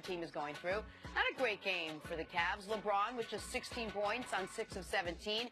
team is going through. Not a great game for the Cavs. LeBron with just 16 points on 6 of 17.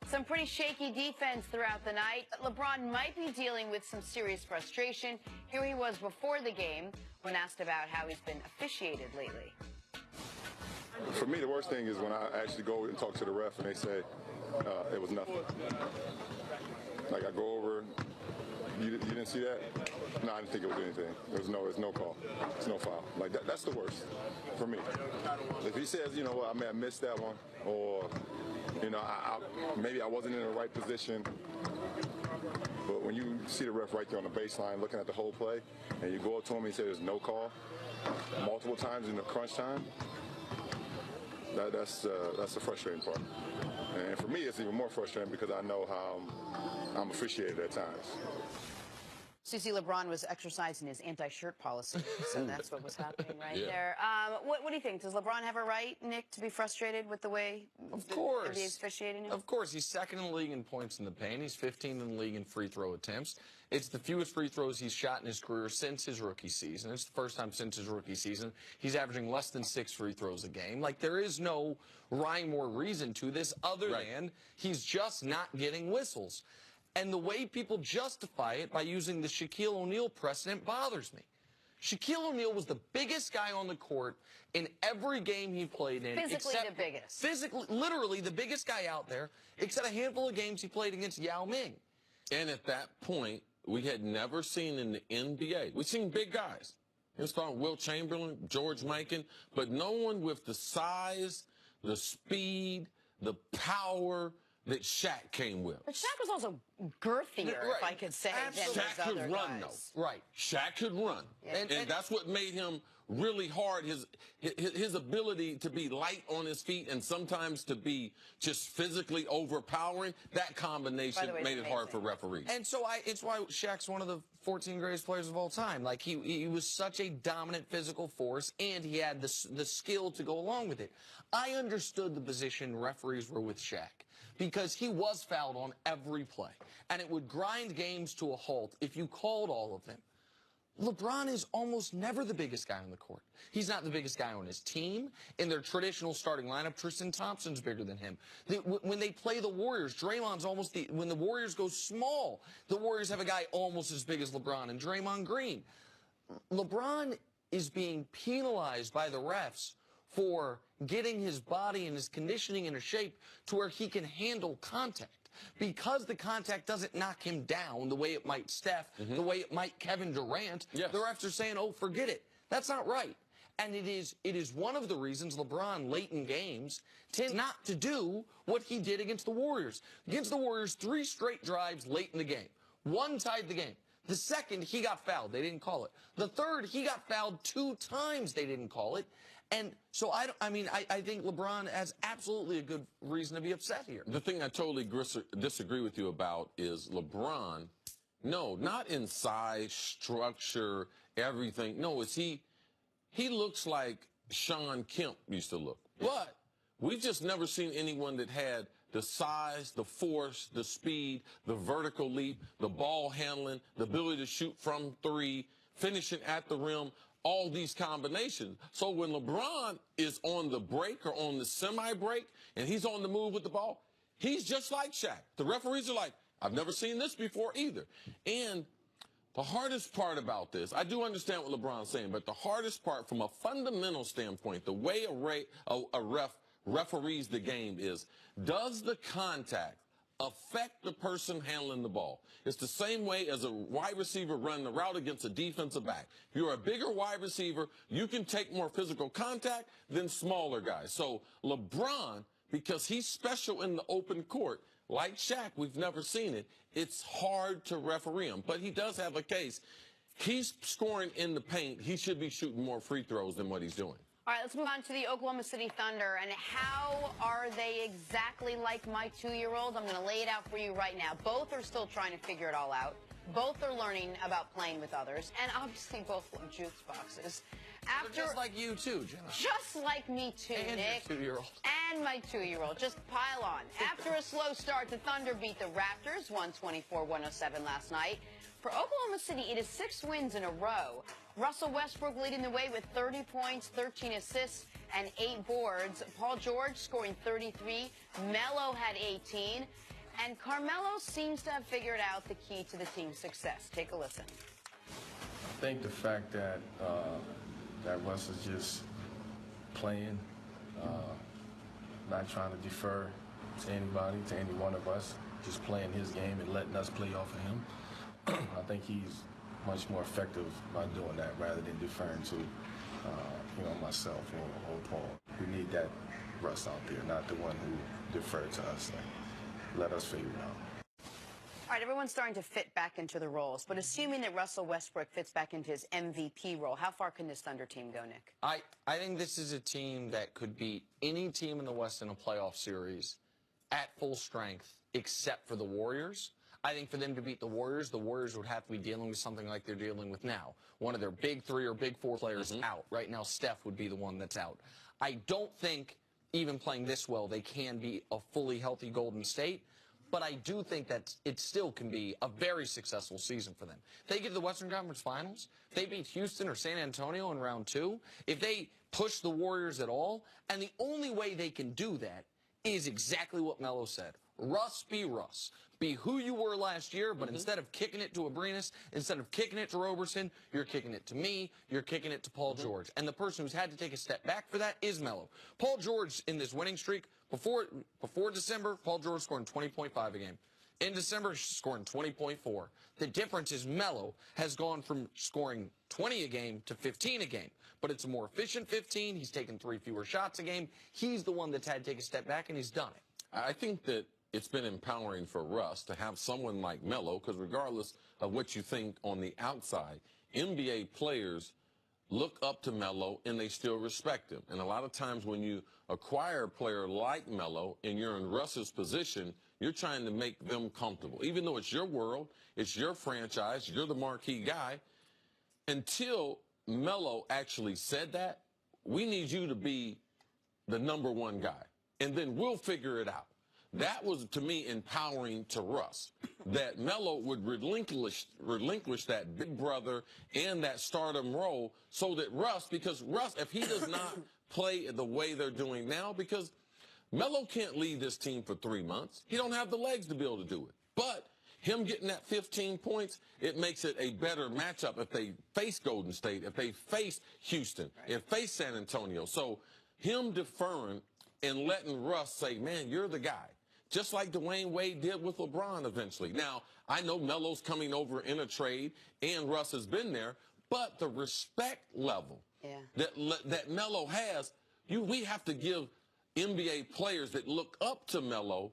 Some pretty shaky defense throughout the night. LeBron might be dealing with some serious frustration. Here he was before the game when asked about how he's been officiated lately. For me, the worst thing is when I actually go and talk to the ref and they say it was nothing. Like I go over, you didn't see that? No, I didn't think it was anything. There's no call. It's no foul. Like that's the worst for me. If he says, you know what, I may have missed that one, or you know, maybe I wasn't in the right position. But when you see the ref right there on the baseline looking at the whole play, and you go up to him and say there's no call multiple times in the crunch time, that's the frustrating part. And for me, it's even more frustrating because I know how I'm officiated at times. So you see, LeBron was exercising his anti-shirt policy, so that's what was happening there. What do you think? Does LeBron have a right, Nick, to be frustrated with the way he's officiating it? Of course. He's second in the league in points in the paint. He's 15th in the league in free throw attempts. It's the fewest free throws he's shot in his career since his rookie season. It's the first time since his rookie season he's averaging less than 6 free throws a game. Like, there is no rhyme or reason to this other than he's just not getting whistles. And the way people justify it by using the Shaquille O'Neal precedent bothers me. Shaquille O'Neal was the biggest guy on the court in every game he played in. Physically the biggest. Physically, literally the biggest guy out there, except a handful of games he played against Yao Ming. And at that point, we had never seen in the NBA, we've seen big guys. It's called Will Chamberlain, George Mikan, but no one with the size, the speed, the power that Shaq came with. But Shaq was also girthier, if I could say, than those Shaq could other run, guys. though. Right. Shaq could run. Yeah. And that's what made him really hard, his ability to be light on his feet and sometimes to be just physically overpowering. That combination made it hard for referees. And so it's why Shaq's one of the 14 greatest players of all time. Like, he was such a dominant physical force, and he had the skill to go along with it. I understood the position referees were with Shaq because he was fouled on every play, and it would grind games to a halt if you called all of them. LeBron is almost never the biggest guy on the court. He's not the biggest guy on his team. In their traditional starting lineup, Tristan Thompson's bigger than him. When they play the Warriors, Draymond's almost when the Warriors go small, the Warriors have a guy almost as big as LeBron and Draymond Green. LeBron is being penalized by the refs for getting his body and his conditioning in a shape to where he can handle contact. Because the contact doesn't knock him down the way it might Steph, the way it might Kevin Durant, the refs are saying, oh, forget it. That's not right. And it is one of the reasons LeBron, late in games, tends not to do what he did against the Warriors. Against the Warriors, 3 straight drives late in the game. 1 tied the game. The second, he got fouled. They didn't call it. The third, he got fouled 2 times. They didn't call it. And so, I think LeBron has absolutely a good reason to be upset here. The thing I totally disagree with you about is LeBron, no, not in size, structure, everything. No, he looks like Sean Kemp used to look. But we've just never seen anyone that had the size, the force, the speed, the vertical leap, the ball handling, the ability to shoot from 3, finishing at the rim, all these combinations. So when LeBron is on the break or on the semi-break and he's on the move with the ball, he's just like Shaq. The referees are like, I've never seen this before either. And the hardest part about this, I do understand what LeBron's saying, but the hardest part from a fundamental standpoint, the way a ref referees the game is, does the contact affect the person handling the ball? It's the same way as a wide receiver running the route against a defensive back. If you're a bigger wide receiver, you can take more physical contact than smaller guys. So LeBron, because he's special in the open court, like Shaq, we've never seen it, it's hard to referee him. But he does have a case. He's scoring in the paint. He should be shooting more free throws than what he's doing. All right, let's move on to the Oklahoma City Thunder. And how are they exactly like my 2-year-old? I'm going to lay it out for you right now. Both are still trying to figure it all out. Both are learning about playing with others. And obviously both love juice boxes. Just like you too, Jenna. Just like me too, and Nick. Your 2-year-old. And my 2-year-old. Just pile on. After a slow start, the Thunder beat the Raptors 124-107 last night. For Oklahoma City, it is 6 wins in a row. Russell Westbrook leading the way with 30 points, 13 assists, and 8 boards. Paul George scoring 33. Melo had 18. And Carmelo seems to have figured out the key to the team's success. Take a listen. I think the fact that Russ is just playing, not trying to defer to anybody, to any one of us, just playing his game and letting us play off of him. I think he's much more effective by doing that rather than deferring to, myself or Paul. We need that Russ out there, not the one who deferred to us and let us figure it out. All right, everyone's starting to fit back into the roles, but assuming that Russell Westbrook fits back into his MVP role, how far can this Thunder team go, Nick? I think this is a team that could beat any team in the West in a playoff series at full strength, except for the Warriors. I think for them to beat the Warriors would have to be dealing with something like they're dealing with now. One of their big 3 or big 4 players out. Right now, Steph would be the one that's out. I don't think, even playing this well, they can be a fully healthy Golden State. But I do think that it still can be a very successful season for them. If they get to the Western Conference Finals, if they beat Houston or San Antonio in round 2, if they push the Warriors at all, and the only way they can do that is exactly what Melo said. Russ be Russ. Be who you were last year, but instead of kicking it to Abrinas, instead of kicking it to Roberson, you're kicking it to me, you're kicking it to Paul George. And the person who's had to take a step back for that is Melo. Paul George, in this winning streak, before December, Paul George scoring 20.5 a game. In December, scoring 20.4. The difference is Melo has gone from scoring 20 a game to 15 a game. But it's a more efficient 15. He's taken 3 fewer shots a game. He's the one that's had to take a step back, and he's done it. I think that it's been empowering for Russ to have someone like Melo, because regardless of what you think on the outside, NBA players look up to Melo and they still respect him. And a lot of times when you acquire a player like Melo and you're in Russ's position, you're trying to make them comfortable. Even though it's your world, it's your franchise, you're the marquee guy. Until Melo actually said that, we need you to be the #1 guy, and then we'll figure it out. That was, to me, empowering to Russ, that Melo would relinquish that big brother and that stardom role so that Russ, because Russ, if he does not play the way they're doing now, because Melo can't lead this team for 3 months. He don't have the legs to be able to do it. But him getting that 15 points, it makes it a better matchup if they face Golden State, if they face Houston, if face San Antonio. So him deferring and letting Russ say, man, you're the guy. Just like Dwayne Wade did with LeBron eventually. Now, I know Melo's coming over in a trade, and Russ has been there, but the respect level that Melo has, we have to give NBA players that look up to Melo,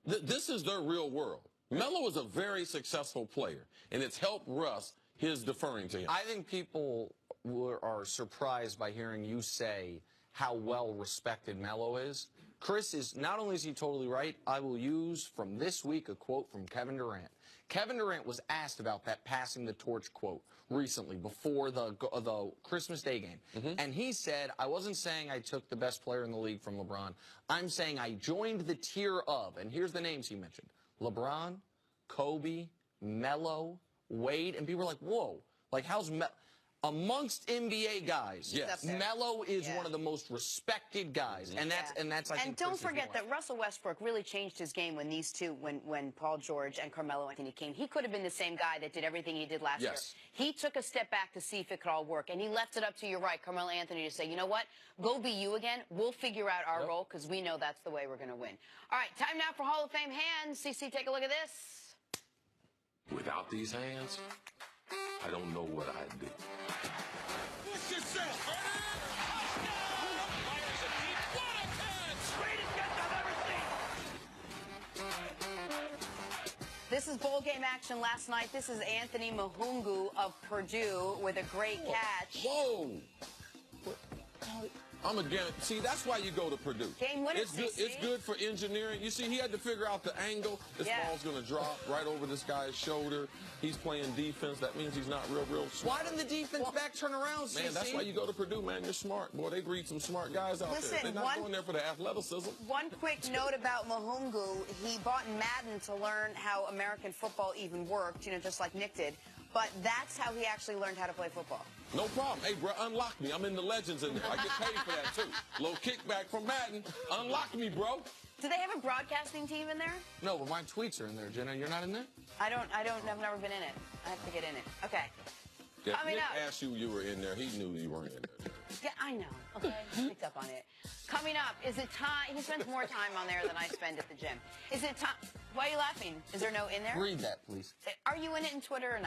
this is their real world. Melo is a very successful player, and it's helped Russ, his deferring to him. I think people are surprised by hearing you say how well respected Melo is. Chris is, not only is he totally right, I will use from this week a quote from Kevin Durant. Kevin Durant was asked about that passing the torch quote recently before the Christmas Day game. And he said, I wasn't saying I took the best player in the league from LeBron. I'm saying I joined the tier of, and here's the names he mentioned, LeBron, Kobe, Melo, Wade, and people were like, whoa, like how's Melo? Amongst NBA guys, yes, Melo is one of the most respected guys, and that's I think. And don't forget that Russell Westbrook really changed his game when these two, when Paul George and Carmelo Anthony came. He could have been the same guy that did everything he did last year. He took a step back to see if it could all work, and he left it up to, you're right, Carmelo Anthony to say, you know what, go be you again. We'll figure out our role because we know that's the way we're going to win. All right, time now for Hall of Fame hands. CC, take a look at this. Without these hands, I don't know what I'd do. This is bowl game action last night. This is Anthony Mahungu of Purdue with a great catch. Whoa! I'm again. See, that's why you go to Purdue. Game winner, it's good for engineering. You see, he had to figure out the angle. This ball's going to drop right over this guy's shoulder. He's playing defense. That means he's not real smart. Why didn't the defense back turn around, man, that's why you go to Purdue, man. You're smart. Boy, they breed some smart guys out there. They're not going there for the athleticism. One quick note about Mahungu. He bought Madden to learn how American football even worked, you know, just like Nick did. but that's how he actually learned how to play football. No problem. Hey, bro, unlock me. I'm in the Legends in there. I get paid for that, too. Little kickback from Madden. Unlock me, bro. Do they have a broadcasting team in there? No, but my tweets are in there, Jenna. You're not in there? I've never been in it. I have to get in it. Okay. If Coming Nick up. asked you were in there, he knew you weren't in there. Yeah, I know. Okay, I picked up on it. Coming up, is it time? He spends more time on there than I spend at the gym. Is it time? Why are you laughing? Is there no in there? Read that, please. Are you in it in Twitter or not?